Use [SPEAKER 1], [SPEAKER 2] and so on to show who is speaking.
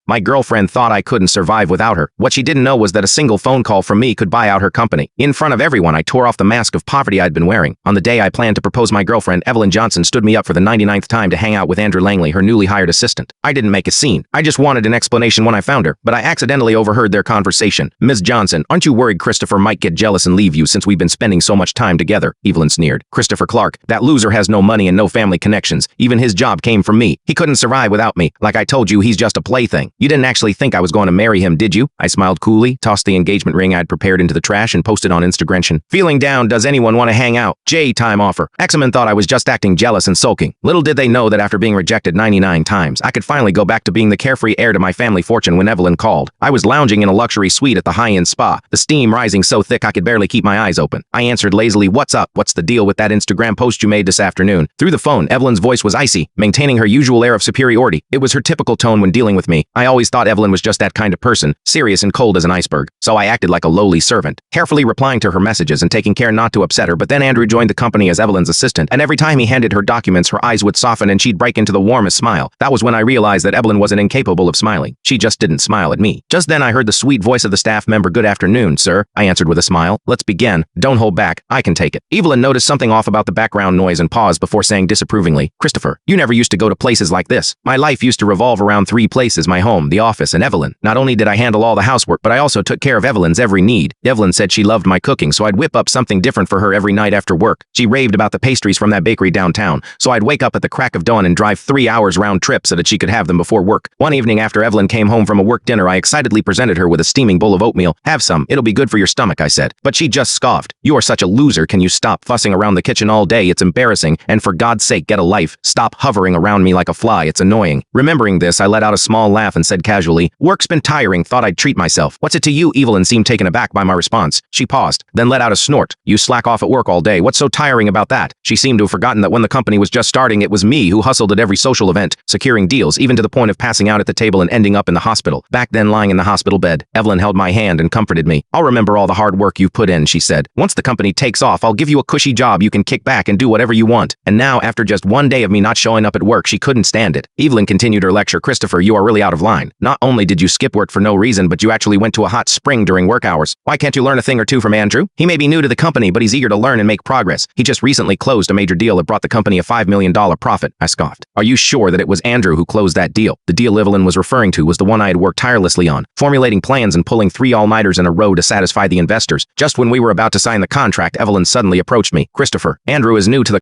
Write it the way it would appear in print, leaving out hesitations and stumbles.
[SPEAKER 1] My girlfriend thought I couldn't survive without her. What she didn't know was that a single phone call from me could buy out her company. In front of everyone, I tore off the mask of poverty I'd been wearing. On the day I planned to propose, my girlfriend, Evelyn Johnson, stood me up for the 99th time to hang out with Andrew Langley, her newly hired assistant. I didn't make a scene. I just wanted an explanation when I found her, but I accidentally overheard their conversation. "Ms. Johnson, aren't you worried Christopher might get jealous and leave you since we've been spending so much time together?" Evelyn sneered. "Christopher Clark, that loser has no money and no family connections. Even his job came from me. He couldn't survive without me. Like I told you, he's just a plaything. You didn't actually think I was going to marry him, did you?" I smiled coolly, tossed the engagement ring I'd prepared into the trash, and posted on Instagram. "Feeling down, does anyone want to hang out? Time offer." Examen thought I was just acting jealous and sulking. Little did they know that after being rejected 99 times, I could finally go back to being the carefree heir to my family fortune when Evelyn called. I was lounging in a luxury suite at the high-end spa, the steam rising so thick I could barely keep my eyes open. I answered lazily, "What's up? What's the deal with that Instagram post you made this afternoon?" Through the phone, Evelyn's voice was icy, maintaining her usual air of superiority. It was her typical tone when dealing with me. I always thought Evelyn was just that kind of person, serious and cold as an iceberg, so I acted like a lowly servant, carefully replying to her messages and taking care not to upset her. But then Andrew joined the company as Evelyn's assistant, and every time he handed her documents, her eyes would soften and she'd break into the warmest smile. That was when I realized that Evelyn wasn't incapable of smiling. She just didn't smile at me. Just then I heard the sweet voice of the staff member. "Good afternoon, sir," I answered with a smile. "Let's begin. Don't hold back. I can take it." Evelyn noticed something off about the background noise and paused before saying disapprovingly, "Christopher, you never used to go to places like this." My life used to revolve around 3 places: my home, the office, and Evelyn. Not only did I handle all the housework, but I also took care of Evelyn's every need. Evelyn said she loved my cooking, so I'd whip up something different for her every night after work. She raved about the pastries from that bakery downtown, so I'd wake up at the crack of dawn and drive 3 hours round trip so that she could have them before work. One evening after Evelyn came home from a work dinner, I excitedly presented her with a steaming bowl of oatmeal. "Have some. It'll be good for your stomach," I said. But she just scoffed. "You are such a loser. Can you stop fussing around the kitchen all day? It's embarrassing. And for God's sake, get a life. Stop hovering around me like a fly. It's annoying." Remembering this, I let out a small laugh and said casually, "Work's been tiring. Thought I'd treat myself." "What's it to you?" Evelyn seemed taken aback by my response. She paused, then let out a snort. "You slack off at work all day. What's so tiring about that?" She seemed to have forgotten that when the company was just starting, it was me who hustled at every social event, securing deals, even to the point of passing out at the table and ending up in the hospital. Back then, lying in the hospital bed, Evelyn held my hand and comforted me. "I'll remember all the hard work you've put in," she said. "Once the company takes off, I'll give you a cushy job you can kick back and do whatever you want." And now, after just one day of me not showing up at work, she couldn't stand it. Evelyn continued her lecture. "Christopher, you are really out of line. Not only did you skip work for no reason, but you actually went to a hot spring during work hours. Why can't you learn a thing or two from Andrew? He may be new to the company, but he's eager to learn and make progress. He just recently closed a major deal that brought the company a $5 million profit." I scoffed. "Are you sure that it was Andrew who closed that deal?" The deal Evelyn was referring to was the one I had worked tirelessly on, formulating plans and pulling 3 all-nighters in a row to satisfy the investors. Just when we were about to sign the contract, Evelyn suddenly approached me. "Christopher, Andrew is new to the